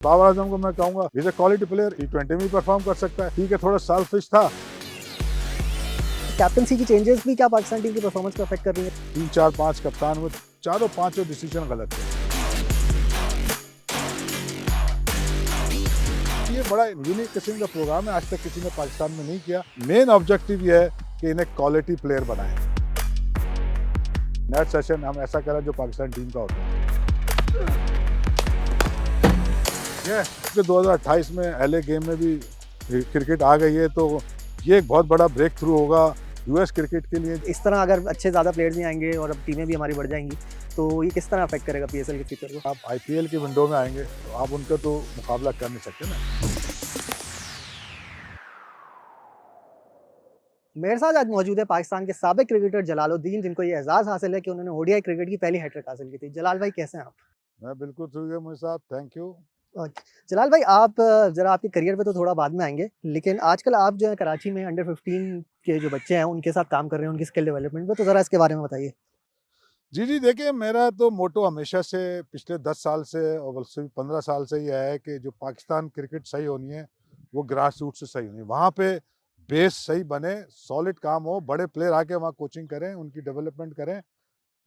बाबर आजम को मैं कहूंगा is a quality player, T20 में परफॉर्म कर सकता है। ठीक है, थोड़ा सेल्फिश था। कैप्टनसी की चेंजेस भी क्या पाकिस्तान टीम की परफॉर्मेंस को अफेक्ट कर रही है? 3 4 5 कप्तान हुए, चारों पांचों डिसीजन गलत थे। ये बड़ा यूनिक किस्म का प्रोग्राम है, आज तक किसी ने पाकिस्तान में नहीं किया। मेन ऑब्जेक्टिव ये है कि इन्हें क्वालिटी प्लेयर बनाए। नेट सेशन हम ऐसा करें जो पाकिस्तान टीम का होता है। ये 2028 में LA गेम में भी क्रिकेट आ गई है, तो ये एक बहुत बड़ा ब्रेक थ्रू होगा US क्रिकेट के लिए। इस तरह अगर अच्छे ज़्यादा प्लेयर्स नहीं आएंगे और अब टीमें भी हमारी बढ़ जाएंगी तो ये किस तरह अफेक्ट करेगा PSL के फ्यूचर को? आप IPL की विंडो में आएंगे तो आप उनका तो मुकाबला कर नहीं सकते ना। मेरे साथ आज मौजूद है पाकिस्तान के साबिक क्रिकेटर जलालुद्दीन, जिनको ये एजाज़ हासिल है कि उन्होंने ODI क्रिकेट की पहली हैट्रिक हासिल की थी। जलाल भाई कैसे हैं आप? मैं बिल्कुल ठीक है मुझे साहब, थैंक यू। जलाल भाई आप ज़रा आपके करियर पे तो थोड़ा बाद में आएंगे, लेकिन आजकल आप जो है कराची में अंडर 15 के जो बच्चे हैं उनके साथ काम कर रहे हैं, उनकी स्किल डेवलपमेंट में, तो ज़रा इसके बारे में बताइए। जी देखिए, मेरा तो मोटो हमेशा से पिछले 10 साल से और बल्कि 15 साल से ये है कि जो पाकिस्तान क्रिकेट सही होनी है वो ग्रास रूट से सही होनी है। वहाँ पे बेस सही बने, सॉलिड काम हो, बड़े प्लेयर आके वहाँ कोचिंग करें, उनकी डेवलपमेंट करें,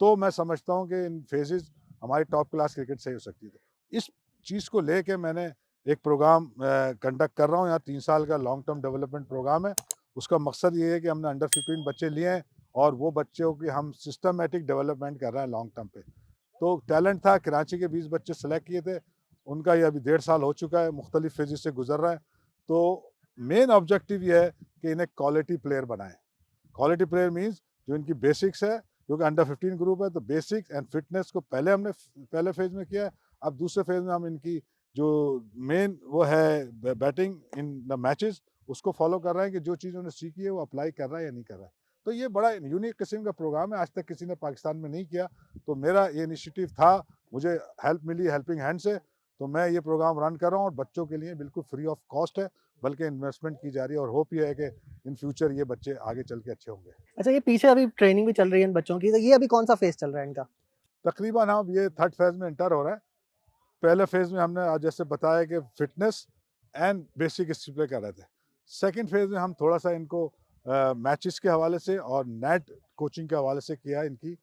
तो मैं समझता हूँ कि इन फेजेस हमारी टॉप क्लास क्रिकेट सही हो सकती है। तो इस चीज़ को लेके मैंने एक प्रोग्राम कंडक्ट कर रहा हूँ। यहाँ 3 साल का लॉन्ग टर्म डेवलपमेंट प्रोग्राम है। उसका मकसद ये है कि हमने अंडर 15 बच्चे लिए हैं और वो बच्चों की हम सिस्टमेटिक डेवलपमेंट कर रहे हैं लॉन्ग टर्म पे। तो टैलेंट था, कराची के 20 बच्चे सेलेक्ट किए थे, उनका ये अभी 1.5 साल हो चुका है, मुख्तलिफ फेजेस से गुजर रहा है। तो मेन ऑब्जेक्टिव ये है कि इन्हें क्वालिटी प्लेयर बनाएं। क्वालिटी प्लेयर मीन्स जो इनकी बेसिक्स है, क्योंकि अंडर 15 ग्रुप है, तो बेसिक्स एंड फिटनेस को पहले हमने पहले फेज में किया है। अब दूसरे फेज में हम इनकी जो मेन वो है बैटिंग इन द मैचेस, उसको फॉलो कर रहे हैं कि जो चीज़ उन्होंने सीखी है वो अप्लाई कर रहा है या नहीं कर रहा है। तो ये बड़ा यूनिक किस्म का प्रोग्राम है, आज तक किसी ने पाकिस्तान में नहीं किया। तो मेरा ये इनिशिएटिव था, मुझे हेल्प मिली हेल्पिंग हैंड से, तो मैं ये प्रोग्राम रन कर रहा हूँ और बच्चों के लिए बिल्कुल फ्री ऑफ कॉस्ट है, बल्कि इन्वेस्टमेंट की जा रही है और होप ये है कि इन फ्यूचर ये बच्चे आगे चल के अच्छे होंगे। अच्छा, ये पीछे अभी ट्रेनिंग भी चल रही है इन बच्चों की, तो ये अभी कौन सा फेज चल रहा है इनका? तकरीबन हम ये थर्ड फेज में एंटर हो रहा है। पहले फेज में हमने आज जैसे बताया कि फिटनेस एंड बेसिक डिसिप्लिन कर रहे थे। सेकंड फेज में हम थोड़ा सा इनको मैचेस के हवाले से और नेट कोचिंग के हवाले से किया, इनकी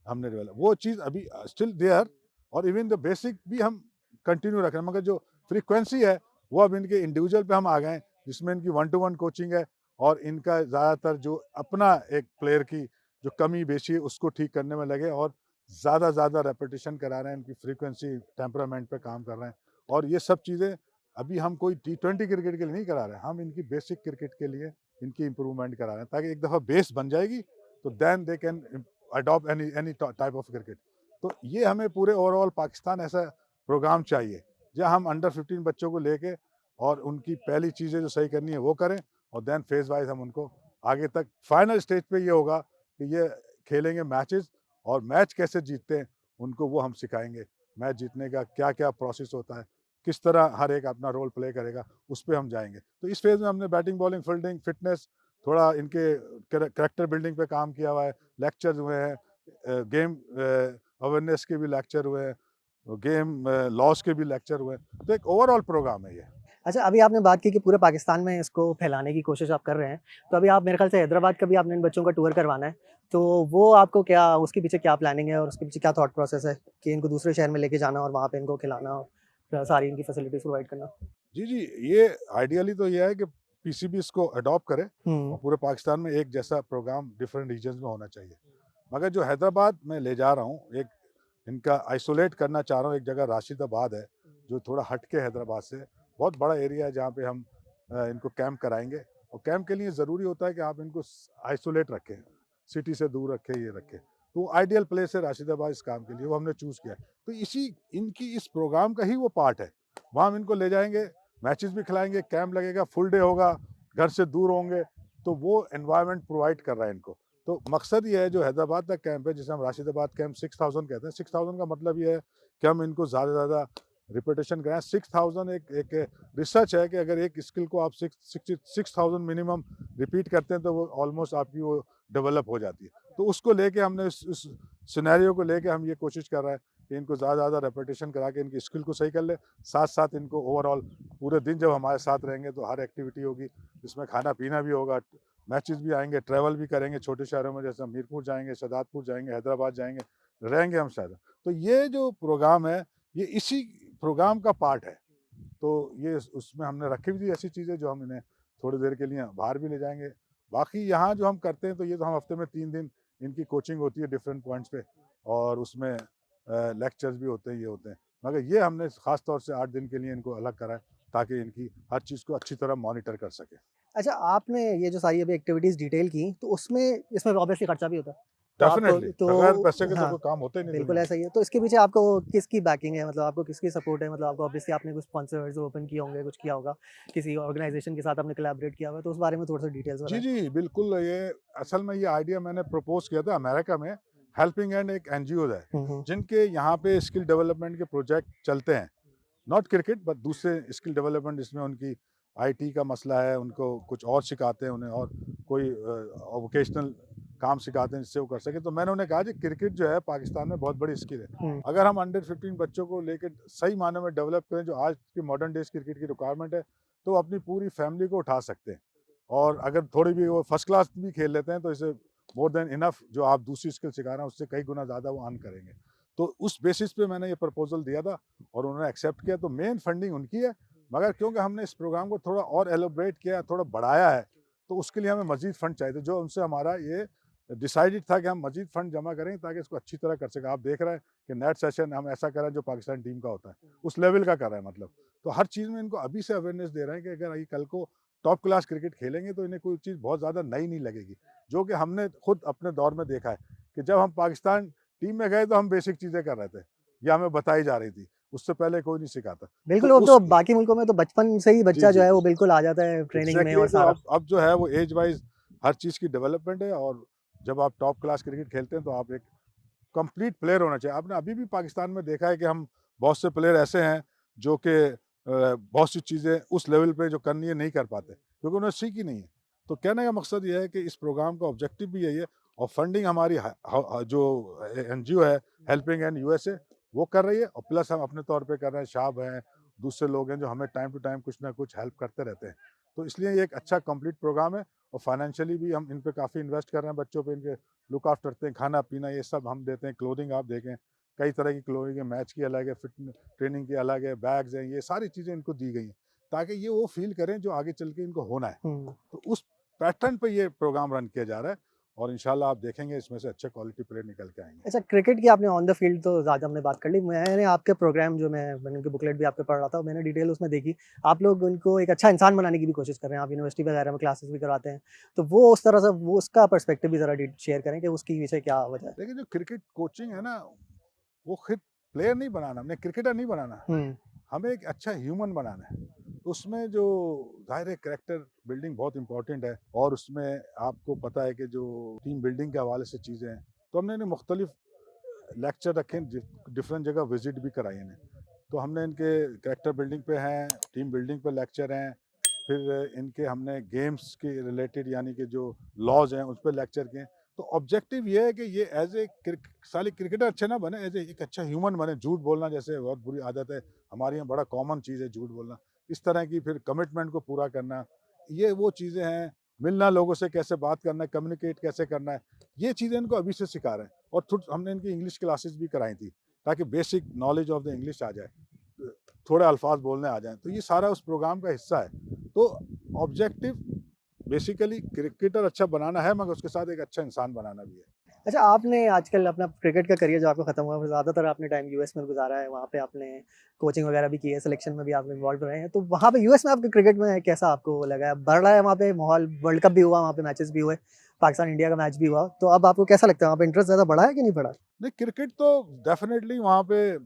हमने डेवलप वो चीज़ अभी स्टिल देयर, और इवन द बेसिक भी हम कंटिन्यू रख रहे हैं, मगर जो फ्रीक्वेंसी है वो अब इनके इंडिविजुअल पे हम आ गए हैं, जिसमें इनकी 1-to-1 कोचिंग है और इनका ज़्यादातर जो अपना एक प्लेयर की जो कमी बेशी है उसको ठीक करने में लगे और ज़्यादा रेपिटेशन करा रहे हैं, इनकी फ्रीक्वेंसी टेम्परामेंट पे काम कर रहे हैं। और ये सब चीज़ें अभी हम कोई T20 क्रिकेट के लिए नहीं करा रहे हैं, हम इनकी बेसिक क्रिकेट के लिए इनकी इम्प्रूवमेंट करा रहे हैं, ताकि एक दफ़ा बेस बन जाएगी तो then they can adopt any type of cricket. तो ये हमें पूरे ओवरऑल पाकिस्तान ऐसा प्रोग्राम चाहिए जहाँ हम अंडर 15 बच्चों को लेके और उनकी पहली चीज़ें जो सही करनी है वो करें, और देन फेज वाइज हम उनको आगे तक फाइनल स्टेज पे ये होगा कि ये खेलेंगे मैचेस, और मैच कैसे जीतते हैं उनको वो हम सिखाएंगे। मैच जीतने का क्या क्या प्रोसेस होता है, किस तरह हर एक अपना रोल प्ले करेगा, उस पर हम जाएंगे। तो इस फेज़ में हमने बैटिंग बॉलिंग फील्डिंग फिटनेस, थोड़ा इनके करेक्टर बिल्डिंग पे काम किया हुआ है, लेक्चर्स हुए हैं, गेम अवेयरनेस के भी लेक्चर हुए हैं, गेम लॉस के भी लेक्चर हुए हैं। तो एक ओवरऑल प्रोग्राम है ये। अच्छा, अभी आपने बात की कि पूरे पाकिस्तान में इसको फैलाने की कोशिश आप कर रहे हैं, तो अभी आप मेरे ख्याल से हैदराबाद का भी आपने इन बच्चों का टूर करवाना है, तो वो आपको क्या उसके पीछे क्या प्लानिंग है और उसके पीछे क्या थॉट प्रोसेस है कि इनको दूसरे शहर में लेके जाना और वहाँ पे इनको खिलाना और सारी इनकी फैसिलिटीज़ प्रोवाइड करना? जी, ये आइडियली तो ये है कि PCB इसको अडॉप्ट करे हुँ। और पूरे पाकिस्तान में एक जैसा प्रोग्राम डिफरेंट रीजन्स में होना चाहिए। मगर जो हैदराबाद में ले जा रहा हूँ, एक इनका आइसोलेट करना चाह रहा हूँ, एक जगह राशिदाबाद है, जो थोड़ा हट के हैदराबाद से, बहुत बड़ा एरिया है जहाँ पे हम इनको कैंप कराएँगे। और कैंप के लिए ज़रूरी होता है कि आप इनको आइसोलेट रखें, सिटी से दूर रखें, ये रखें। तो आइडियल प्लेस है राशिदाबाद इस काम के लिए, वो हमने चूज़ किया है। तो इसी इनकी इस प्रोग्राम का ही वो पार्ट है। वहाँ हम इनको ले जाएँगे, मैचेस भी खिलाएँगे, कैंप लगेगा, फुल डे होगा, घर से दूर होंगे, तो वो एनवायरनमेंट प्रोवाइड कर रहा है इनको। तो मकसद ये है, जो हैदराबाद का कैंप है, जिसे हम राशिदाबाद कैंप 6000 कहते हैं, 6000 का मतलब ये है कि हम इनको ज़्यादा से ज़्यादा रिपीटेशन कराएं। 6000 एक रिसर्च है कि अगर एक स्किल को आप 6000 मिनिमम रिपीट करते हैं तो वो ऑलमोस्ट आपकी वो डेवलप हो जाती है। तो उसको लेके हमने इस सिनेरियो को लेके हम ये कोशिश कर रहे हैं कि इनको ज़्यादा रेपिटेशन करा के इनकी स्किल को सही कर ले, साथ साथ इनको ओवरऑल पूरे दिन जब हमारे साथ रहेंगे तो हर एक्टिविटी होगी, इसमें खाना पीना भी होगा, मैचेस भी आएंगे, ट्रैवल भी करेंगे छोटे शहरों में, जैसे हम मीरपुर जाएंगे, शहदादपुर जाएंगे, हैदराबाद जाएंगे, रहेंगे हम शायद। तो ये जो प्रोग्राम है ये इसी प्रोग्राम का पार्ट है। तो ये उसमें हमने रखी हुई थी ऐसी चीज़ें जो हम इन्हें थोड़ी देर के लिए बाहर भी ले जाएंगे। बाकी यहाँ जो हम करते हैं तो ये तो हम हफ्ते में 3 दिन इनकी कोचिंग होती है डिफरेंट पॉइंट्स पे, और उसमें लेक्चर्स भी होते हैं, ये होते हैं। मगर ये हमने ख़ास तौर से 8 दिन के लिए इनको अलग करा है ताकि इनकी हर चीज़ को अच्छी तरह मॉनिटर कर सकें। अच्छा, आपने ये जो सारी अभी एक्टिविटीज़ डिटेल की, तो उसमें इसमें ऑब्वियसली खर्चा भी होता है। तो आपको डेफ़िनेटली, बगैर पैसे के तो हाँ, कोई काम होता ही नहीं बिल्कुल दुनिया में। ऐसा ही है। तो इसके पीछे आपको किसकी बैकिंग है? मतलब आपको किसकी सपोर्ट है? मतलब आपको ऑब्वियसली आपने कुछ स्पॉन्सर्स ओपन किए होंगे, कुछ किया होगा, किसी ऑर्गनाइज़ेशन के साथ आपने कोलैबोरेट किया होगा, तो उस बारे में थोड़ा-सा डिटेल्स जी, बताएँ। जी, बिल्कुल। ये असल में ये आइडिया मैंने प्रपोज़ किया था अमेरिका में। हेल्पिंग हैंड एक एनजीओ है, हुँ, हुँ। जिनके यहाँ पे स्किल डेवलपमेंट के प्रोजेक्ट चलते हैं। नॉट क्रिकेट बट दूसरे स्किल डेवलपमेंट, जिसमें उनकी आईटी का मसला है, उनको कुछ और सिखाते हैं उन्हें, और कोई वोकेशनल काम सिखाते हैं जिससे वो कर सकें। तो मैंने उन्हें कहा जी क्रिकेट जो है पाकिस्तान में बहुत बड़ी स्किल है। हुँ, अगर हम अंडर 15 बच्चों को लेके सही मायने में डेवलप करें जो आज की मॉडर्न डेज़ क्रिकेट की रिक्वायरमेंट है, तो वो अपनी पूरी फैमिली को उठा सकते हैं। और अगर थोड़ी भी वो फर्स्ट क्लास भी खेल लेते हैं तो इसे मोर देन इनफ जो आप दूसरी स्किल सिखा रहे हैं उससे कई गुना ज़्यादा वो अर्न करेंगे। तो उस बेसिस पे मैंने ये प्रपोज़ल दिया था और उन्होंने एक्सेप्ट किया। तो मेन फंडिंग उनकी है, मगर क्योंकि हमने इस प्रोग्राम को थोड़ा और एलोबरेट किया, थोड़ा बढ़ाया है, तो उसके लिए हमें मज़ीद फंड चाहिए थे, जो उनसे हमारा ये डिसाइडेड था कि हम मज़ीद फंड जमा करेंगे ताकि इसको अच्छी तरह कर सकें। आप देख रहे हैं कि नेट सेशन हम ऐसा कर रहे हैं जो पाकिस्तान टीम का होता है, उस लेवल का कर रहे हैं मतलब। तो हर चीज़ में इनको अभी से अवेयरनेस दे रहे हैं कि अगर ये कल को टॉप क्लास क्रिकेट खेलेंगे तो इन्हें कोई चीज़ बहुत ज़्यादा नई नहीं लगेगी। जो कि हमने खुद अपने दौर में देखा है कि जब हम पाकिस्तान टीम में गए तो हम बेसिक चीज़ें कर रहे थे, ये हमें बताई जा रही थी, उससे पहले कोई नहीं सिखाता। तो बिल्कुल, वो तो उस बाकी मुल्कों में तो बचपन से ही जी, बच्चा जो जी, है जी। वो बिल्कुल आ जाता है ट्रेनिंग में एग्ज़ैक्टली। और तो सारा। अब जो है वो एज वाइज़ हर चीज़ की डेवलपमेंट है, और जब आप टॉप क्लास क्रिकेट खेलते हैं तो आप एक कंप्लीट प्लेयर होना चाहिए। आपने अभी भी पाकिस्तान में देखा है कि हम बहुत से प्लेयर ऐसे हैं जो कि बहुत सी चीज़ें उस लेवल पे जो करनी है नहीं कर पाते, क्योंकि उन्हें सीखी नहीं है। तो कहने का मकसद ये है कि इस प्रोग्राम का ऑब्जेक्टिव भी यही है, और फंडिंग हमारी जो एनजीओ है हेल्पिंग हैंड यूएसए वो कर रही है, और प्लस हम अपने तौर पे कर रहे हैं, शाब हैं, दूसरे लोग हैं जो हमें टाइम टू टाइम कुछ ना कुछ हेल्प करते रहते हैं। तो इसलिए ये एक अच्छा कंप्लीट प्रोग्राम है, और फाइनेंशियली भी हम इन पे काफ़ी इन्वेस्ट कर रहे हैं, बच्चों पे इनके लुक आफ्टर करते हैं, खाना-पीना ये सब हम देते हैं, क्लोथिंग आप देखें, कई तरह की क्लोथिंग है, मैच की अलग है, फिट ट्रेनिंग की अलग है, बैग्स हैं, ये सारी चीज़ें इनको दी गई हैं, ताकि ये वो फ़ील करें जो आगे चल के इनको होना है। हुँ। तो उस पैटर्न पे ये प्रोग्राम रन किया जा रहा है, और इंशाल्लाह आप देखेंगे इसमें से अच्छे क्वालिटी प्लेयर निकल के आएँगे। अच्छा, क्रिकेट की आपने ऑन द फील्ड तो ज़्यादा हमने बात कर ली। मैंने आपके प्रोग्राम जो मैंने उनकी बुकलेट भी आपके पढ़ रहा था, मैंने डिटेल उसमें देखी। आप लोग उनको एक अच्छा इंसान बनाने की भी कोशिश कर रहे हैं, आप यूनिवर्सिटी वगैरह में क्लासेस भी करवाते हैं। तो वो उस तरह से वो उसका पर्सपेक्टिव भी ज़रा शेयर करें कि उसके पीछे क्या वजह है? देखिए जो क्रिकेट कोचिंग है ना, वो सिर्फ प्लेयर नहीं बनाना, हमने क्रिकेटर नहीं बनाना, हुँ, हमें एक अच्छा ह्यूमन बनाना है। तो उसमें जो ज़ाहिर है कैरेक्टर बिल्डिंग बहुत इम्पोर्टेंट है, और उसमें आपको पता है कि जो टीम बिल्डिंग के हवाले से चीज़ें हैं, तो हमने इन्हें मुख्तलिफ लेक्चर रखे, डिफरेंट जगह विजिट भी कराई इन्हें। तो हमने इनके कैरेक्टर बिल्डिंग पे हैं, टीम बिल्डिंग पे लेक्चर हैं, फिर इनके हमने गेम्स के रिलेटेड यानी कि जो लॉज हैं उस पर लेक्चर किए। तो ऑब्जेक्टिव ये है कि ये एज ए साले क्रिकेटर अच्छे ना बने, एज ए एक अच्छा ह्यूमन बने। झूठ बोलना जैसे बहुत बुरी आदत है हमारे यहाँ, बड़ा कॉमन चीज़ है झूठ बोलना, इस तरह की फिर कमिटमेंट को पूरा करना, ये वो चीज़ें हैं। मिलना, लोगों से कैसे बात करना है, कम्युनिकेट कैसे करना है, ये चीज़ें इनको अभी से सिखा रहे हैं। और हमने इनकी इंग्लिश क्लासेस भी कराई थी ताकि basic knowledge of the English आ जाए, थोड़े अल्फाज बोलने आ जाएँ। तो ये सारा उस प्रोग्राम का हिस्सा है। तो ऑब्जेक्टिव बेसिकली क्रिकेटर अच्छा बनाना है, मगर उसके साथ एक अच्छा इंसान बनाना भी है। अच्छा, आपने आजकल अपना क्रिकेट का करियर जो आपका खत्म हुआ, वो ज़्यादातर आपने टाइम यूएस में गुज़ारा है, वहाँ पे आपने कोचिंग वगैरह भी की है, सिलेक्शन में भी आप इन्वॉल्व रहे हैं। तो वहाँ पे यूएस में आपके क्रिकेट में कैसा आपको लगा? बढ़ रहा है वहाँ पे माहौल? वर्ल्ड कप भी हुआ, वहाँ पे मैचेस भी हुए, पाकिस्तान इंडिया का मैच भी हुआ। तो अब आपको कैसा लगता है वहाँ पे इंटरेस्ट ज़्यादा बढ़ा है कि नहीं बढ़ा? नहीं, क्रिकेट तो डेफ़िनेटली वहाँ पे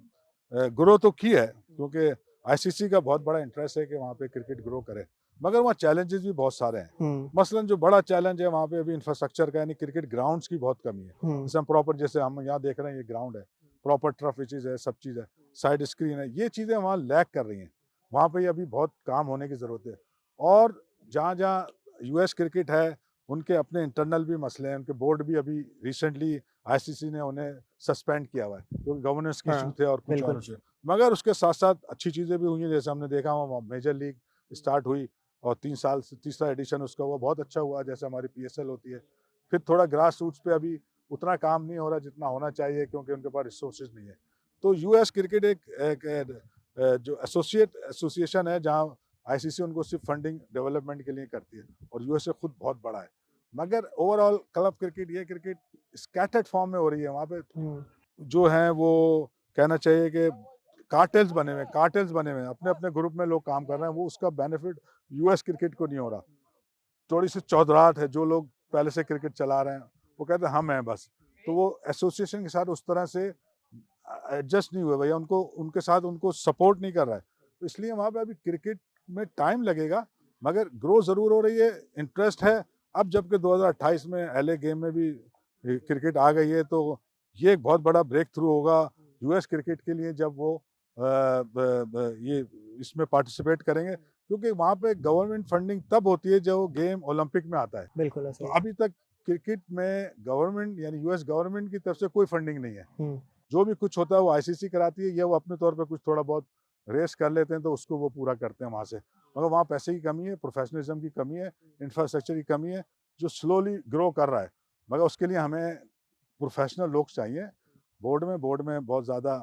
ग्रो तो की है, क्योंकि आईसीसी का बहुत बड़ा इंटरेस्ट है कि वहाँ पे क्रिकेट ग्रो करे। मगर वहाँ चैलेंजेस भी बहुत सारे हैं। हुँ, मसलन जो बड़ा चैलेंज है वहाँ पे अभी इंफ्रास्ट्रक्चर का, यानी क्रिकेट ग्राउंड्स की बहुत कमी है। हुँ, जैसे हम प्रॉपर, जैसे हम यहाँ देख रहे हैं, ये ग्राउंड है, प्रॉपर टर्फ पिचेज़ है, सब चीज़ है, साइड स्क्रीन है, ये चीज़ें वहाँ लैक कर रही हैं। वहाँ पे अभी बहुत काम होने की ज़रूरत है। और जहाँ-जहाँ यूएस क्रिकेट है, उनके अपने इंटरनल भी मसले हैं, उनके बोर्ड भी अभी रिसेंटली आईसीसी ने उन्हें सस्पेंड किया हुआ है क्योंकि गवर्नेंस के इशू हाँ, थे और कुछ बिल्कुल। और इशू। मगर उसके साथ साथ अच्छी चीज़ें भी हुई हैं, जैसे हमने देखा हुआ मेजर लीग स्टार्ट हुई और 3 साल से तीसरा एडिशन उसका हुआ, बहुत अच्छा हुआ, जैसे हमारी पीएसएल होती है। फिर थोड़ा ग्रास रूट्स पे अभी उतना काम नहीं हो रहा जितना होना चाहिए क्योंकि उनके पास रिसोर्सेज नहीं है। तो यूएस क्रिकेट जो एसोसिएशन है जहाँ आईसीसी उनको सिर्फ फंडिंग डेवलपमेंट के लिए करती है और यूएसए खुद बहुत बड़ा है। मगर ओवरऑल क्लब क्रिकेट, ये क्रिकेट स्कैटर्ड फॉर्म में हो रही है। वहाँ पे हुँ, जो हैं वो कहना चाहिए कि कार्टेल्स बने हुए हैं, अपने-अपने ग्रुप में लोग काम कर रहे हैं, वो उसका बेनिफिट यूएस क्रिकेट को नहीं हो रहा। थोड़ी-सी चौधराहट है, जो लोग पहले से क्रिकेट चला रहे हैं, वो कहते हैं हम हैं बस। तो वो एसोसिएशन के साथ उस तरह से एडजस्ट नहीं हुए भैया, उनको उनके साथ उनको सपोर्ट नहीं कर रहा है। तो इसलिए वहाँ पे अभी क्रिकेट में टाइम लगेगा, मगर ग्रो ज़रूर हो रही है, इंटरेस्ट है। अब जबकि 2028 में एलए गेम में भी क्रिकेट आ गई है, तो ये एक बहुत बड़ा ब्रेक थ्रू होगा यूएस क्रिकेट के लिए जब वो ये इसमें पार्टिसिपेट करेंगे, क्योंकि वहाँ पे गवर्नमेंट फंडिंग तब होती है जब वो गेम ओलंपिक में आता है। बिल्कुल तो ऐसा ही है। अभी तक क्रिकेट में गवर्नमेंट यानी यूएस गवर्नमेंट की तरफ से कोई फंडिंग नहीं है। हुँ, जो भी कुछ होता है वो आईसीसी कराती है या वो अपने तौर पे कुछ थोड़ा बहुत रेस कर लेते हैं तो उसको वो पूरा करते हैं वहाँ से। मगर वहाँ पैसे की कमी है, प्रोफेशनलिज्म की कमी है, इंफ्रास्ट्रक्चर की कमी है, जो स्लोली ग्रो कर रहा है। मगर उसके लिए हमें प्रोफेशनल लोग चाहिए। बोर्ड में बहुत ज़्यादा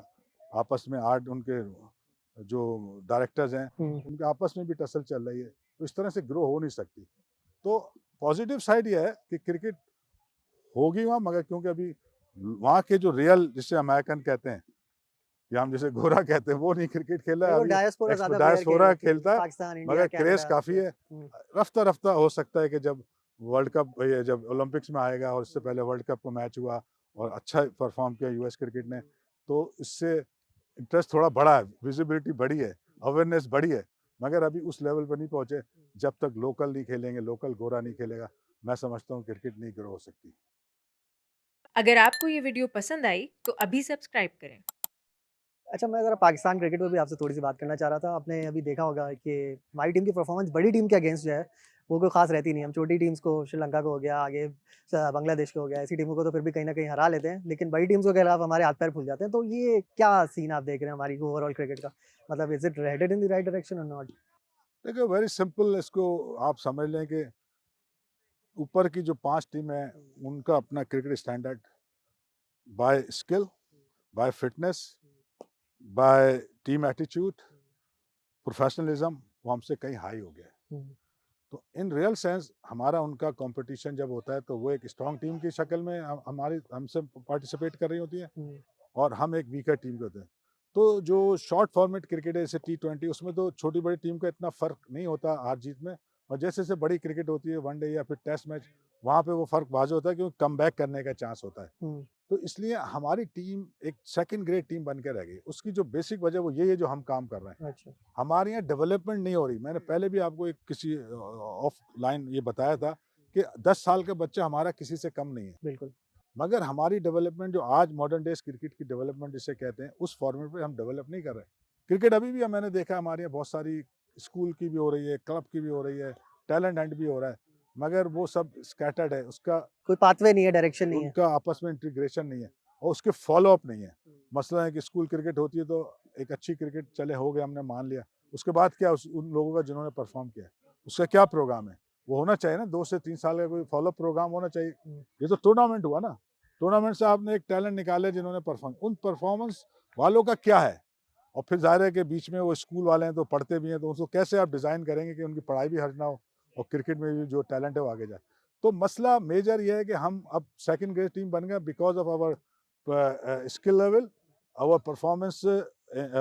आपस में उनके जो डायरेक्टर्स हैं, हुँ, उनके आपस में भी टसल चल रही है। तो इस तरह से ग्रो हो नहीं सकती। तो पॉजिटिव साइड ये है कि क्रिकेट होगी वहाँ, मगर क्योंकि अभी वहाँ के जो रियल, जिसे अमेरिकन कहते हैं या हम जिसे गोरा कहते हैं, वो नहीं क्रिकेट खेल रहा है, वो अभी डायस्पोरा ज़्यादा प्लेयर डायस्पोरा खेल खेलता है। पाकिस्तान, इंडिया, मगर क्रेज़ कनाडा काफ़ी या है। हुँ, रफ्ता-रफ्ता हो सकता है कि जब वर्ल्ड कप ये जब ओलंपिक्स में आएगा और इससे पहले वर्ल्ड कप का मैच हुआ और अच्छा परफ़ॉर्म किया यूएस क्रिकेट ने, तो इससे इंटरेस्ट थोड़ा बढ़ा है, विज़िबिलिटी बढ़ी है, अवेयरनेस बढ़ी है। मगर अभी उस लेवल पे नहीं पहुँचे, जब तक लोकल नहीं खेलेंगे, लोकल गोरा नहीं खेलेगा, मैं समझता हूँ क्रिकेट नहीं ग्रो हो सकती। अगर आपको ये वीडियो पसंद आई तो अभी सब्सक्राइब करें। अच्छा, मैं ज़रा पाकिस्तान क्रिकेट पे भी आपसे थोड़ी-सी बात करना चाह रहा था। आपने अभी देखा होगा कि हमारी टीम की परफ़ॉर्मेंस बड़ी टीम के अगेंस्ट जो है, वो कोई ख़ास रहती नहीं है। हम छोटी टीम्स को, श्रीलंका को हो गया, आगे बांग्लादेश को हो गया, ऐसी टीमों को तो फिर भी कहीं न कहीं हरा लेते हैं। लेकिन बड़ी टीम्स के खिलाफ हमारे हाथ-पैर फूल जाते हैं। तो ये क्या सीन आप देख रहे हैं हमारी ओवरऑल क्रिकेट का? मतलब is it headed in the right direction और नॉट? देखिए वेरी सिंपल, इसको आप समझ लें कि ऊपर की जो 5 टीमें हैं, उनका अपना cricket standard by skill, by fitness, by team attitude, professionalism, वो हमसे कहीं हाई हो गया है। हुँ, तो इन रियल सेंस हमारा उनका कंपटीशन जब होता है तो वो एक स्ट्रॉन्ग टीम की शक्ल में हमारी हमसे पार्टिसिपेट कर रही होती है हुँ, और हम एक वीकर टीम के होते हैं। तो जो शॉर्ट फॉर्मेट क्रिकेट है जैसे टी20, उसमें तो छोटी बड़ी टीम का इतना फ़र्क नहीं होता हार जीत में, और जैसे जैसे बड़ी क्रिकेट होती है वनडे या फिर टेस्ट मैच, वहाँ पे वो फ़र्क वाज़ेह होता है क्योंकि कम बैक करने का चांस होता है। हुँ, तो इसलिए हमारी टीम एक सेकंड ग्रेड टीम बन के रह गई। उसकी जो बेसिक वजह वो यही है जो हम काम कर रहे हैं। अच्छा। हमारे यहाँ डेवलपमेंट नहीं हो रही। मैंने पहले भी आपको एक किसी ऑफलाइन ये बताया था कि 10 साल का बच्चा हमारा किसी से कम नहीं है। बिल्कुल। मगर हमारी डेवलपमेंट जो आज मॉडर्न डेज़ क्रिकेट की डेवलपमेंट जिसे कहते हैं, उस फॉर्मेट पे हम डेवलप नहीं कर रहे। क्रिकेट अभी भी मैंने देखा हमारे यहाँ बहुत सारी स्कूल की भी हो रही है, क्लब की भी हो रही है, टैलेंट हंट भी हो रहा है, मगर वो सब स्कैटर्ड है। उसका कोई पाथवे नहीं है, डायरेक्शन नहीं है। उनका आपस में इंटीग्रेशन नहीं है और उसके फॉलो अप नहीं है। मसला है कि स्कूल क्रिकेट होती है तो एक अच्छी क्रिकेट चले हो गया, हमने मान लिया। उसके बाद क्या उन लोगों का जिन्होंने परफॉर्म किया, उसका क्या प्रोग्राम है? वो होना चाहिए ना, 2 से 3 साल का कोई फॉलो अप प्रोग्राम होना चाहिए। हुँ, ये तो टूर्नामेंट हुआ ना, टूर्नामेंट से आपने एक टैलेंट निकाले जिन्होंने उन परफॉर्मेंस वालों का क्या है? और फिर ज़ाहिर है कि बीच में वो स्कूल वाले हैं तो पढ़ते भी हैं, तो उसको कैसे आप डिज़ाइन करेंगे कि उनकी पढ़ाई भी हर्ज ना हो और क्रिकेट में भी जो टैलेंट है वो आगे जाए। तो मसला मेजर ये है कि हम अब सेकंड ग्रेड टीम बन गए because of our skill level, our performance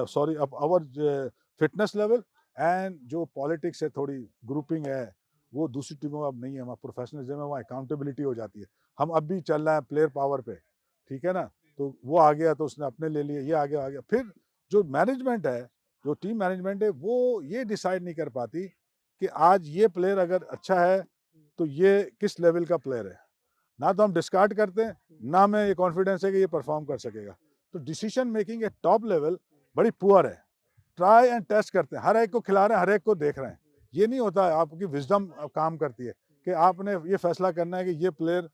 sorry our fitness level, and जो पॉलिटिक्स है, थोड़ी ग्रुपिंग है, वो दूसरी टीमों में अब नहीं है। वहाँ प्रोफेशनलिज्म है, वहाँ अकाउंटेबिलिटी हो जाती है। हम अब भी चल रहे हैं प्लेयर पावर पे, ठीक है ना? तो वो आ गया तो उसने अपने ले लिए, ये आ गया। फिर जो मैनेजमेंट है, जो टीम मैनेजमेंट है, वो ये डिसाइड नहीं कर पाती कि आज ये प्लेयर अगर अच्छा है, तो ये किस लेवल का प्लेयर है। ना तो हम डिस्कार्ड करते हैं, ना हमें ये कॉन्फिडेंस है कि ये परफॉर्म कर सकेगा। तो decision making eight top level बड़ी पुअर है। ट्राई एंड टेस्ट करते हैं, हर एक को खिला रहे हैं, हर एक को देख रहे हैं। ये नहीं होता है, आपकी विज़डम काम करती है कि आपने ये फैसला करना है कि ये प्लेयर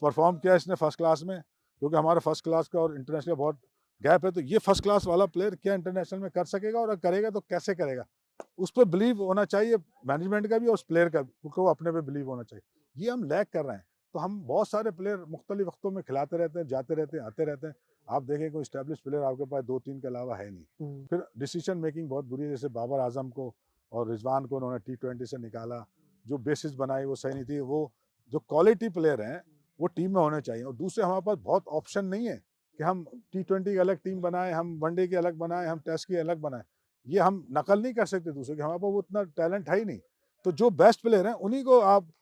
परफॉर्म किया इसने फर्स्ट क्लास में, क्योंकि हमारा फर्स्ट क्लास का और इंटरनेशनल बहुत गैप है। तो ये फर्स्ट क्लास वाला प्लेयर क्या इंटरनेशनल में कर सकेगा, और अगर करेगा तो कैसे करेगा, उस पर बिलीव होना चाहिए मैनेजमेंट का भी और उस प्लेयर का भी, उनको अपने पे बिलीव होना चाहिए। ये हम लैक कर रहे हैं। तो हम बहुत सारे प्लेयर मुख्तलिफ वक्तों में खिलाते रहते हैं, जाते रहते हैं, आते रहते हैं। आप देखें कोई स्टैब्लिश प्लेयर आपके पास 2-3 के अलावा है नहीं। हुँ, फिर डिसीजन मेकिंग बहुत बुरी है, जैसे बाबर आजम को और रिजवान को उन्होंने T20 से निकाला, जो बेसिस बनाई वो सही नहीं थी। वो जो क्वालिटी प्लेयर हैं वो टीम में होने चाहिए, और दूसरे हमारे पास बहुत ऑप्शन नहीं है कि हम T20 की अलग टीम बनाएं, हम वनडे की अलग बनाएं, हम टेस्ट की अलग बनाएं। ये हम नकल नहीं कर सकते दूसरे की, हमारे पास वो उतना टैलेंट है ही नहीं। तो जो बेस्ट प्लेयर हैं उन्हीं को आप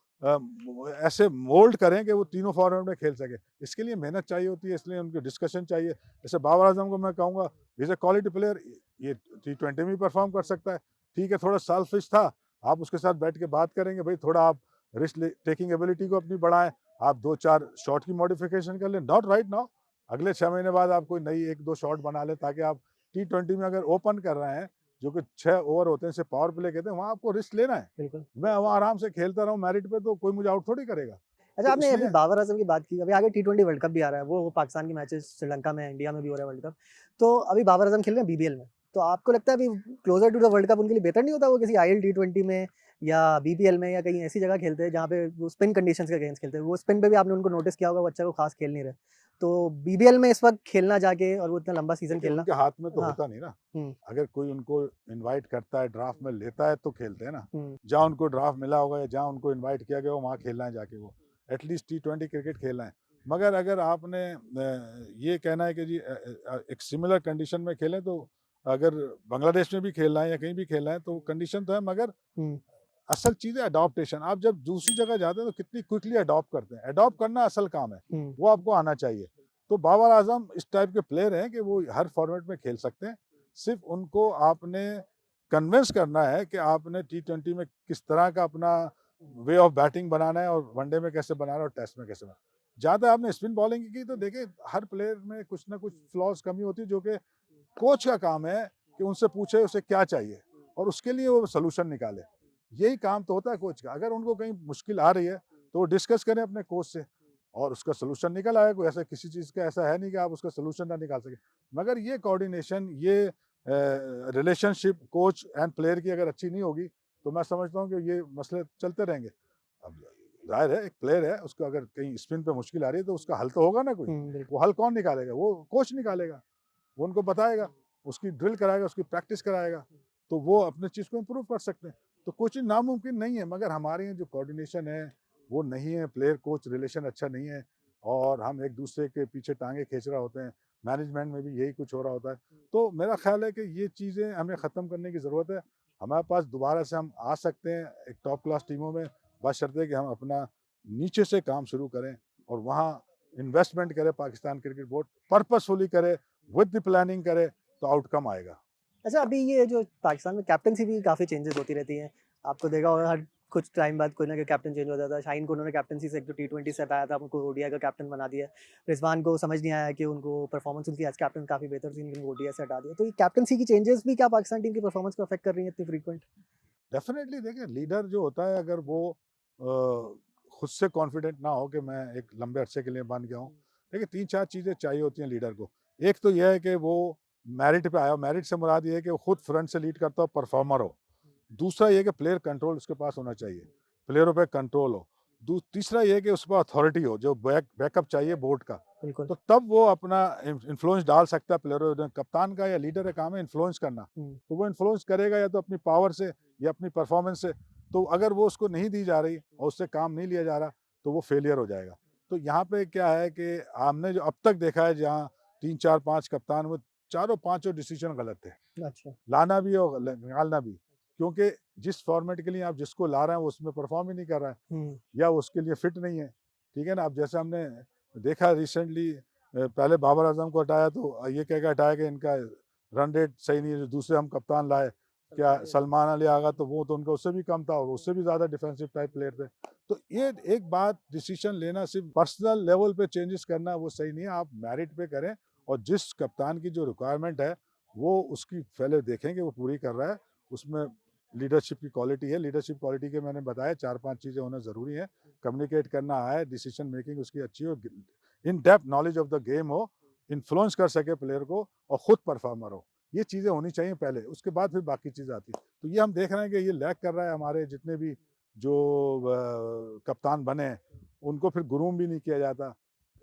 ऐसे मोल्ड करें कि वो तीनों फॉर्मेट में खेल सके। इसके लिए मेहनत चाहिए होती है, इसलिए उनकी डिस्कशन चाहिए। जैसे बाबर आजम को मैं कहूँगा, इज ए क्वालिटी प्लेयर, ये T20 में परफॉर्म कर सकता है। ठीक है, थोड़ा सेल्फिश था, आप उसके साथ बैठ के बात करेंगे, भाई थोड़ा आप रिस्क टेकिंग एबिलिटी को अपनी बढ़ाएं, आप 2-4 शॉट की मॉडिफिकेशन कर लें, नॉट राइट नाउ। अगले 6 महीने बाद आप कोई नई 1-2 शॉट बना लें, ताकि आप T20 में अगर ओपन कर रहे हैं, जो कि 6 ओवर होते हैं, इसे पावर प्ले कहते हैं, वहाँ आपको रिस्क लेना है। बिल्कुल। मैं वहाँ आराम से खेलता रहूँ मेरिट पे, तो कोई मुझे आउट थोड़ी करेगा। अच्छा, तो आपने अभी इसलिए बाबर आज़म की बात की, अभी आगे टी20 वर्ल्ड कप भी आ रहा है, वो पाकिस्तान के मैचेस श्रीलंका में, इंडिया में भी हो रहा है वर्ल्ड कप। तो अभी बाबर आज़म खेल रहे हैं बीबीएल में, तो आपको लगता है अभी closer to the world cup उनके लिए बेहतर नहीं होता वो किसी आईएल टी20 में या बीपीएल में या कहीं ऐसी जगह खेलते हैं जहाँ पे वो स्पिन कंडीशंस के अगेंस्ट खेलते हैं? वो स्पिन पे भी आपने उनको नोटिस किया होगा, वो अच्छा वो खास खेल नहीं रहे। तो बीबीएल में इस वक़्त खेलना जाके और वो इतना लंबा सीज़न देखिए, खेलना। उनके हाथ में तो हाँ, होता नहीं ना। हुँ, अगर कोई उनको इनवाइट करता है, ड्राफ्ट में लेता है, तो खेलते हैं ना। हुँ, जहाँ उनको ड्राफ्ट मिला होगा या जहाँ उनको इनवाइट किया गया हो, वहाँ खेलना है जाके वो। एटलीस्ट T20 क्रिकेट खेलना है। मगर अगर आपने ये कहना है कि जी एक सिमिलर कंडीशन में खेलें, तो अगर बांग्लादेश में भी खेलना है या कहीं भी खेलना है, तो कंडीशन तो है, मगर हुँ, असल चीज़ है अडॉप्टेशन। आप जब दूसरी जगह जाते हैं तो कितनी क्विकली अडॉप्ट करते हैं। अडॉप्ट करना असल काम है, हुँ, वो आपको आना चाहिए। तो बाबर आजम इस टाइप के प्लेयर हैं कि वो हर फॉर्मेट में खेल सकते हैं। सिर्फ उनको आपने कन्विंस करना है कि आपने T20 में किस तरह का अपना वे ऑफ बैटिंग बनाना है, और वनडे में कैसे बनाना है, और टेस्ट में कैसे बनाना है। ज़्यादा आपने स्पिन बॉलिंग की, तो देखिए हर प्लेयर में कुछ ना कुछ फ्लॉज़ कमी होती है, जो कि कोच का काम है कि उनसे पूछे उसे क्या चाहिए और उसके लिए वो सॉल्यूशन निकाले। यही काम तो होता है कोच का। अगर उनको कहीं मुश्किल आ रही है, तो वो डिस्कस करें अपने कोच से, और उसका सॉल्यूशन निकल आएगा। कोई ऐसा किसी चीज़ का ऐसा है नहीं कि आप उसका सॉल्यूशन ना निकाल सकें। मगर ये कोऑर्डिनेशन, ये रिलेशनशिप कोच एंड प्लेयर की अगर अच्छी नहीं होगी, तो मैं समझता हूँ कि ये मसले चलते रहेंगे। अब ज़ाहिर है, एक प्लेयर है, उसको अगर कहीं स्पिन पे मुश्किल आ रही है, तो उसका हल तो होगा ना कोई। हुँ, बिल्कुल। वो हल कौन निकालेगा? वो कोच निकालेगा। वो उनको बताएगा, उसकी ड्रिल कराएगा, उसकी प्रैक्टिस कराएगा, तो वो अपनी चीज़ को इम्प्रूव कर सकते हैं। तो कोचिंग नामुमकिन नहीं है, मगर हमारे यहाँ जो कोऑर्डिनेशन है, वो नहीं है, प्लेयर कोच रिलेशन अच्छा नहीं है, और हम एक-दूसरे के पीछे टाँगे खींच रहे होते हैं। मैनेजमेंट में भी यही कुछ हो रहा होता है। तो मेरा ख़्याल है कि ये चीज़ें हमें ख़त्म करने की ज़रूरत है। हमारे पास दोबारा से हम आ सकते हैं एक टॉप क्लास टीमों में, बशर्ते कि हम अपना नीचे से काम शुरू करें, और वहाँ इन्वेस्टमेंट करे पाकिस्तान क्रिकेट बोर्ड, पर्पसफुली करे, विद द प्लानिंग करे, तो आउटकम आएगा। अच्छा, अभी ये जो पाकिस्तान में कैप्टेंसी भी काफ़ी चेंजेस होती रहती हैं। आपको देखा होगा हर कुछ टाइम बाद कोई ना कोई कैप्टन चेंज हो जाता है। शाहीन को उन्होंने कैप्टेंसी से एक जो टी20 से हटाया था, उनको ओडीआई का कैप्टन बना दिया है। रिज़वान को समझ नहीं आया कि उनको परफॉर्मेंस उनकी एज़ कैप्टन काफ़ी बेहतर थी, लेकिन ओडीआई से हटा दिया। तो ये कैप्टेंसी की चेंजेस भी क्या पाकिस्तान टीम की परफॉर्मेंस को अफेक्ट कर रही हैं इतनी फ्रीक्वेंट? डेफ़िनेटली देखिए, लीडर जो होता है, अगर वो खुद से कॉन्फिडेंट ना हो कि मैं एक लंबे अरसे के लिए बन गया हूँ। देखिए 3-4 चीज़ें चाहिए होती हैं लीडर को। एक तो ये है कि वो मेरिट पे आया हो, मेरिट से मुराद ये है कि वो खुद फ्रंट से लीड करता हो, परफॉर्मर हो। दूसरा ये है कि प्लेयर कंट्रोल उसके पास होना चाहिए, प्लेयरों पे कंट्रोल हो। तीसरा ये है कि उस पर अथॉरिटी हो, जो बैकअप चाहिए बोर्ड का। बिल्कुल। तो तब वो अपना इन्फ्लुएंस डाल सकता है प्लेयरों पे। कप्तान का या लीडर का काम है इन्फ्लुएंस करना। हुँ, तो वो इन्फ्लुएंस करेगा या तो अपनी पावर से या अपनी परफॉर्मेंस से। तो अगर वो उसको नहीं दी जा रही और उससे काम नहीं लिया जा रहा, तो वो फेलियर हो जाएगा। तो यहाँ पे क्या है कि हमने जो अब तक देखा है, जहाँ 3, 4, 5 कप्तान, वो चारों पाँचों डिसीजन गलत थे। अच्छा। लाना भी और निकालना भी। क्योंकि जिस फॉर्मेट के लिए आप जिसको ला रहे हैं, वो उसमें परफॉर्म ही नहीं कर रहा है, हुँ, या वो उसके लिए फिट नहीं है। ठीक है ना? अब जैसे हमने देखा रिसेंटली, पहले बाबर आजम को हटाया, तो ये कह के हटाया कि इनका रन रेट सही नहीं है। जो दूसरे हम कप्तान लाए, क्या सलमान अली आगा, तो वो तो उनका उससे भी कम था, और उससे भी ज़्यादा डिफेंसिव टाइप प्लेयर थे। तो ये एक बात, डिसीजन लेना सिर्फ पर्सनल लेवल पे चेंजेस करना, वो सही नहीं है। आप मेरिट पे करें, और जिस कप्तान की जो रिक्वायरमेंट है, वो उसकी पहले देखें कि वो पूरी कर रहा है। उसमें लीडरशिप की क्वालिटी है। लीडरशिप क्वालिटी के मैंने बताया 4-5 चीज़ें होना ज़रूरी है। कम्युनिकेट करना आए, डिसीजन मेकिंग उसकी अच्छी हो, in depth knowledge of the game हो, इन्फ्लुएंस कर सके प्लेयर को और खुद परफॉर्मर हो। ये चीज़ें होनी चाहिए पहले, उसके बाद फिर बाकी चीज़ें आती हैं। तो ये हम देख रहे हैं कि ये लैग कर रहा है, हमारे जितने भी जो कप्तान बने हैं, उनको फिर ग्रूम भी नहीं किया जाता,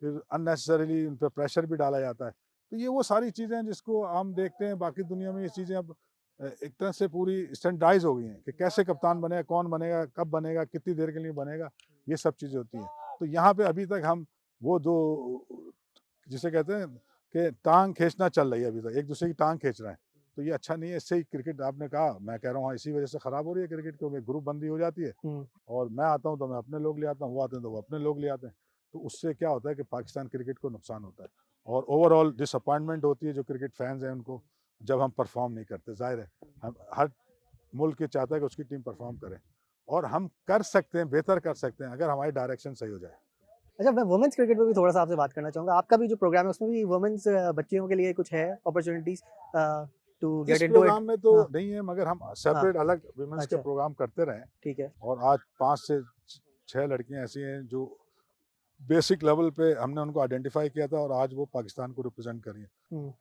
फिर अननेसेसरीली उन पे प्रेशर भी डाला जाता है। तो ये वो सारी चीज़ें हैं जिसको हम देखते हैं, बाकी दुनिया में ये चीज़ें अब एक तरह से पूरी स्टैंडर्डाइज़ हो गई हैं कि कैसे कप्तान बनेगा, कौन बनेगा, कब बनेगा, कितनी देर के लिए बनेगा, ये सब चीज़ें होती हैं। तो यहाँ पे अभी तक हम वो जो जिसे कहते हैं कि टाँग खींचना चल रही है अभी तक, एक-दूसरे की टाँग खींच रहे हैं। तो ये अच्छा नहीं है, इससे ही क्रिकेट आपने कहा, मैं कह रहा हूँ हाँ, इसी वजह से खराब हो रही है क्रिकेट, क्योंकि ग्रुप बंदी हो जाती है हुँ। और मैं आता हूँ तो मैं अपने लोग ले आता हूँ, वो आते हैं तो वो अपने लोग ले आते हैं। तो उससे क्या होता है कि पाकिस्तान क्रिकेट को नुकसान होता है और ओवरऑल डिसअपॉइंटमेंट होती है जो क्रिकेट फैन्स हैं उनको, जब हम परफॉर्म नहीं करते। ज़ाहिर है, हम हर मुल्क ये चाहता है कि उसकी टीम परफॉर्म करे और हम कर सकते हैं, बेहतर कर सकते हैं अगर हमारी डायरेक्शन सही हो जाए। अच्छा, मैं वुमेन्स क्रिकेट पे भी थोड़ा-सा आपसे बात करना चाहूँगा। आपका भी जो प्रोग्राम है उसमें भी वुमेन्स बच्चियों के लिए कुछ है अपॉर्चुनिटीज़ टू इस गेट इनटू इट? प्रोग्राम में तो हाँ, नहीं है, मगर हम हाँ, सेपरेट अलग वुमेन्स के अच्छा, प्रोग्राम करते रहे हैं ठीक है। और आज 5 से 6 लड़कियां ऐसी हैं जो बेसिक लेवल पे हमने उनको आइडेंटिफाई किया था और आज वो पाकिस्तान को रिप्रेजेंट कर रही हैं। हुँ,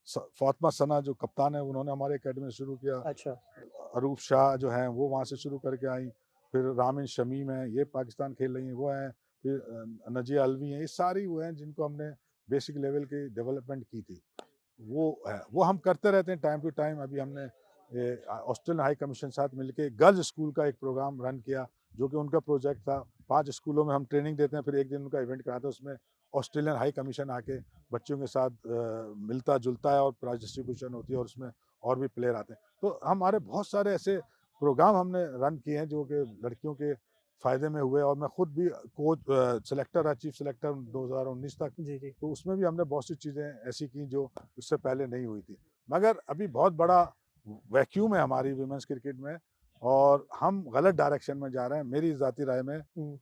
फातिमा सना जो कप्तान है, उन्होंने हमारे एकेडमी में शुरू किया। अच्छा, अरूप शाह जो हैं वो वहाँ से शुरू करके आई, फिर रामिन शमीम हैं, ये पाकिस्तान खेल रही हैं, वो हैं, फिर नजिया अलवी हैं, ये सारी वो हैं जिनको हमने बेसिक लेवल की डेवलपमेंट की थी। वो है, वो हम करते रहते हैं टाइम टू टाइम। अभी हमने ऑस्ट्रेलियन हाई कमीशन के साथ मिलके गर्ल्स स्कूल का एक प्रोग्राम रन किया, जो कि उनका प्रोजेक्ट था। 5 स्कूलों में हम ट्रेनिंग देते हैं, फिर एक दिन उनका इवेंट कराते हैं, उसमें ऑस्ट्रेलियन हाई कमीशन आके बच्चों के साथ मिलता-जुलता है और प्राइज़ डिस्ट्रीब्यूशन होती है और उसमें और भी प्लेयर आते हैं। तो हमारे बहुत सारे ऐसे प्रोग्राम हमने रन किए हैं जो कि लड़कियों के फ़ायदे में हुए और मैं खुद भी कोच सेलेक्टर रहा, चीफ सेलेक्टर 2019 तक। जी, जी। तो उसमें भी हमने बहुत सी चीज़ें ऐसी की जो उससे पहले नहीं हुई थी। मगर अभी बहुत बड़ा वैक्यूम है हमारी वुमेन्स क्रिकेट में और हम गलत डायरेक्शन में जा रहे हैं। मेरी ज़ाती राय में हुँ,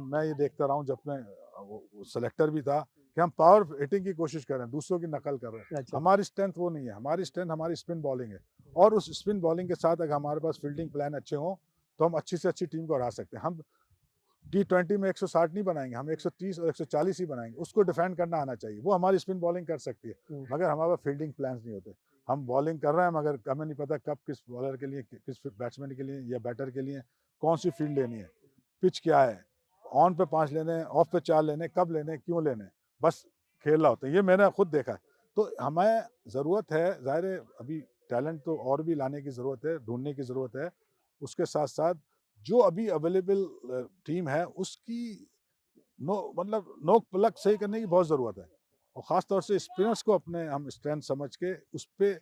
मैं ये देखता रहा हूँ जब मैं वो सेलेक्टर भी था कि हम पावर हिटिंग की कोशिश कर रहे हैं, दूसरों की नकल कर रहे हैं। अच्छा, हमारी स्ट्रेंथ वो नहीं है, हमारी स्ट्रेंथ हमारी स्पिन बॉलिंग है और उस स्पिन बॉलिंग के साथ अगर हमारे पास फील्डिंग प्लान अच्छे हों, तो हम अच्छी से अच्छी टीम को हरा सकते हैं। हम T20 में 160 नहीं बनाएँगे, हम 130 और 140 ही बनाएँगे। उसको डिफेंड करना आना चाहिए। वो हमारी स्पिन बॉलिंग कर सकती है, हुँ, मगर हमारे पास फील्डिंग प्लान्स नहीं होते। हम बॉलिंग कर रहे हैं मगर हमें नहीं पता कब किस बॉलर के लिए, किस बैट्समैन के लिए या बैटर के लिए कौन-सी फील्ड लेनी है, पिच क्या है, ऑन पे 5 लेने हैं, ऑफ पे 4 लेने हैं, कब लेने हैं, क्यों लेने हैं, बस खेलना होता है। ये मैंने खुद देखा है। तो हमें ज़रूरत है, ज़ाहिर है अभी टैलेंट तो और भी लाने की ज़रूरत है, ढूँढने की ज़रूरत है। उसके साथ-साथ जो अभी अवेलेबल टीम है उसकी मतलब नोक-पलक सही करने की बहुत ज़रूरत है और ख़ास तौर से स्पिनर्स को अपने हम स्ट्रेंथ समझ के उस पे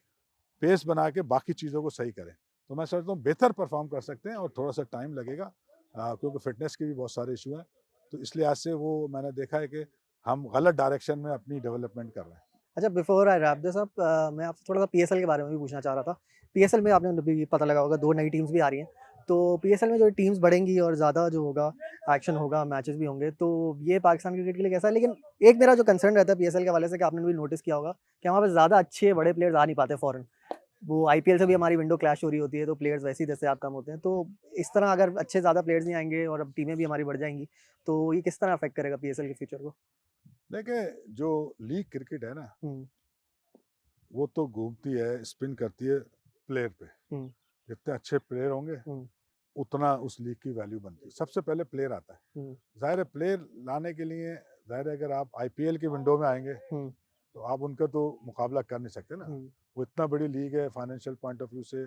पेस बना के बाकी चीज़ों को सही करें। तो मैं समझता हूँ बेहतर परफ़ॉर्म कर सकते हैं और थोड़ा-सा टाइम लगेगा क्योंकि फ़िटनेस के भी बहुत सारे इश्यू हैं। तो इस लिहाज से वो मैंने देखा है कि हम गलत डायरेक्शन में अपनी डेवलपमेंट कर रहे हैं। अच्छा, before I wrap this up मैं आपसे थोड़ा-सा पीएसएल के बारे में भी पूछना चाह रहा था। पीएसएल में आपने अभी पता लगा होगा 2 नई टीम्स भी आ रही हैं। तो पीएसएल में जो टीम्स बढ़ेंगी और ज़्यादा जो होगा एक्शन होगा, मैचेस भी होंगे, तो ये पाकिस्तान क्रिकेट के लिए कैसा है? लेकिन एक मेरा जो कंसर्न रहता है पीएसएल के हवाले से कि आपने भी नोटिस किया होगा कि वहाँ पे ज़्यादा अच्छे बड़े प्लेयर्स आ नहीं पाते फॉरेन। वो आईपीएल से भी हमारी विंडो क्लैश हो रही होती है, तो प्लेयर्स वैसे ही दस्तियाब कम होते हैं। तो इस तरह अगर अच्छे ज़्यादा प्लेयर्स नहीं आएँगे और अब टीमें भी हमारी बढ़ जाएँगी, तो ये किस तरह अफ़ेक्ट करेगा पीएसएल के फ्यूचर को? देखिए, जो लीग क्रिकेट है ना, हुँ, वो तो घूमती है, स्पिन करती है प्लेयर पे। हुँ, जितने अच्छे प्लेयर होंगे, हुँ, उतना उस लीग की वैल्यू बनती है। सबसे पहले प्लेयर आता है। हुँ, ज़ाहिर है प्लेयर लाने के लिए, ज़ाहिर है अगर आप आईपीएल की विंडो में आएँगे, हुँ, तो आप उनका तो मुकाबला कर नहीं सकते ना। हुँ, वो इतना बड़ी लीग है, फाइनेंशियल पॉइंट ऑफ व्यू से,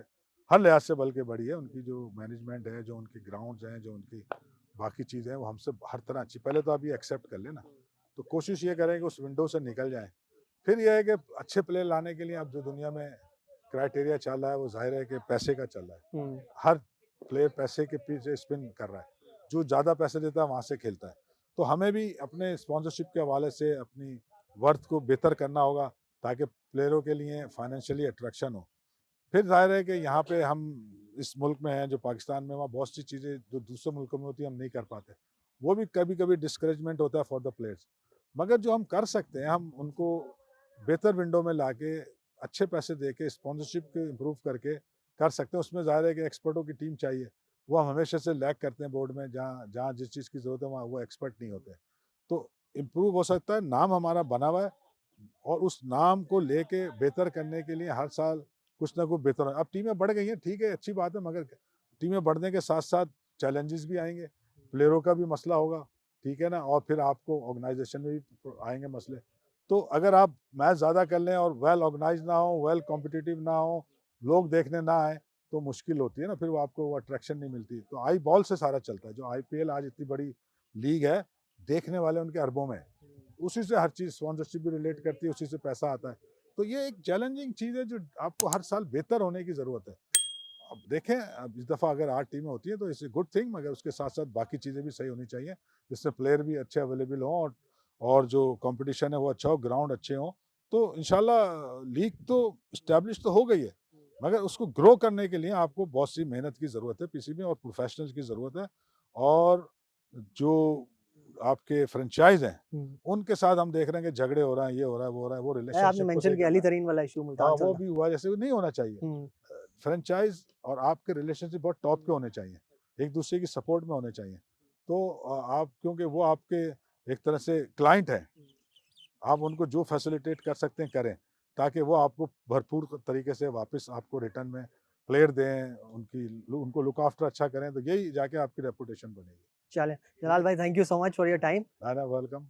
हर लिहाज से बल्कि बड़ी है। उनकी जो मैनेजमेंट है, जो उनके ग्राउंड्स हैं, जो उनकी बाकी चीज़ें हैं, वो हमसे हर तरह अच्छी। पहले तो आप ये एक्सेप्ट कर लें ना। तो कोशिश ये करें कि उस विंडो से निकल जाएँ। फिर ये है कि अच्छे प्लेयर लाने के लिए अब जो दुनिया में क्राइटेरिया चल रहा है, वो ज़ाहिर है कि पैसे का चल रहा है। हुँ, हर प्लेयर पैसे के पीछे स्पिन कर रहा है। जो ज़्यादा पैसे देता है, वहाँ से खेलता है। तो हमें भी अपने स्पॉन्सरशिप के हवाले से अपनी वर्थ को बेहतर करना होगा, ताकि प्लेयरों के लिए फाइनेंशियली अट्रैक्शन हो। फिर ज़ाहिर है कि यहाँ पे हम इस मुल्क में हैं, जो पाकिस्तान में, वहाँ बहुत सी चीज़ें जो दूसरे मुल्कों में होती हैं, हम नहीं कर पाते। वो भी कभी-कभी डिस्करेजमेंट होता है फॉर द प्लेयर्स। मगर जो हम कर सकते हैं, हम उनको बेहतर विंडो में लाके, अच्छे पैसे देके, स्पॉन्सरशिप को इम्प्रूव करके कर सकते हैं। उसमें ज़ाहिर है कि एक्सपर्टों की टीम चाहिए। वो हम हमेशा से लैग करते हैं बोर्ड में, जहाँ जहाँ जिस चीज़ की ज़रूरत है, वहाँ वो एक्सपर्ट नहीं होते। तो इम्प्रूव हो सकता है, नाम हमारा बना हुआ है और उस नाम को लेके बेहतर करने के लिए हर साल कुछ ना कुछ बेहतर हो। अब टीमें बढ़ गई हैं, ठीक है, अच्छी बात है, मगर टीमें बढ़ने के साथ-साथ चैलेंजेस भी आएँगे, प्लेयरों का भी मसला होगा, ठीक है ना? और फिर आपको ऑर्गेनाइज़ेशन में भी आएँगे मसले। तो अगर आप मैच ज़्यादा कर लें और वेल ऑर्गेनाइज़ ना हो, वेल कॉम्पिटिटिव ना हो, लोग देखने ना आएँ, तो मुश्किल होती है ना, फिर वो आपको वो अट्रैक्शन नहीं मिलती। तो आई बॉल से सारा चलता है, जो आईपीएल आज इतनी बड़ी लीग है, देखने वाले उनके अरबों में हैं। उसी से हर चीज़ स्पॉन्सरशिप भी रिलेट करती है, उसी से पैसा आता है। तो ये एक चैलेंजिंग चीज़ है जो आपको हर साल बेहतर होने की ज़रूरत है। अब देखें, अब इस दफ़ा अगर 8 टीमें होती हैं तो इट्स अ गुड थिंग, मगर उसके साथ-साथ बाकी चीज़ें भी सही होनी चाहिए, जिससे प्लेयर भी अच्छे अवेलेबल हों और जो कॉम्पिटिशन है वो अच्छा हो, ग्राउंड अच्छे हों। तो इंशाल्लाह लीग तो एस्टैब्लिश तो हो गई है, मगर उसको ग्रो करने के लिए आपको बहुत सी मेहनत की ज़रूरत है पीसी में और प्रोफेशनल्स की ज़रूरत है। और जो आपके फ्रेंचाइज़ हैं, हम्म। उनके साथ हम देख रहे हैं कि झगड़े हो रहे हैं, ये हो रहा है, वो हो रहा है, वो है, आपने रिलेशनशिप को मेंशन सही किया अली करना है। तरीन वाला इशू हाँ, मुल्तान चल वो रहा। भी हुआ, जैसे वो नहीं होना चाहिए। हम्म। फ्रेंचाइज़ और आपके रिलेशनशिप बहुत टॉप के होने चाहिए, एक-दूसरे की सपोर्ट में होने चाहिए। तो आप, क्योंकि वो आपके एक तरह से क्लाइंट हैं, आप उनको जो फैसिलिटेट कर सकते हैं करें, ताकि वो आपको भरपूर तरीके से वापस आपको रिटर्न में प्लेयर दें, उनको लुक आफ्टर अच्छा करें, तो यही जाके आपकी रेपुटेशन बनेगी। चलें, ठीक जलाल है? भाई, thank you so much for your time. Welcome.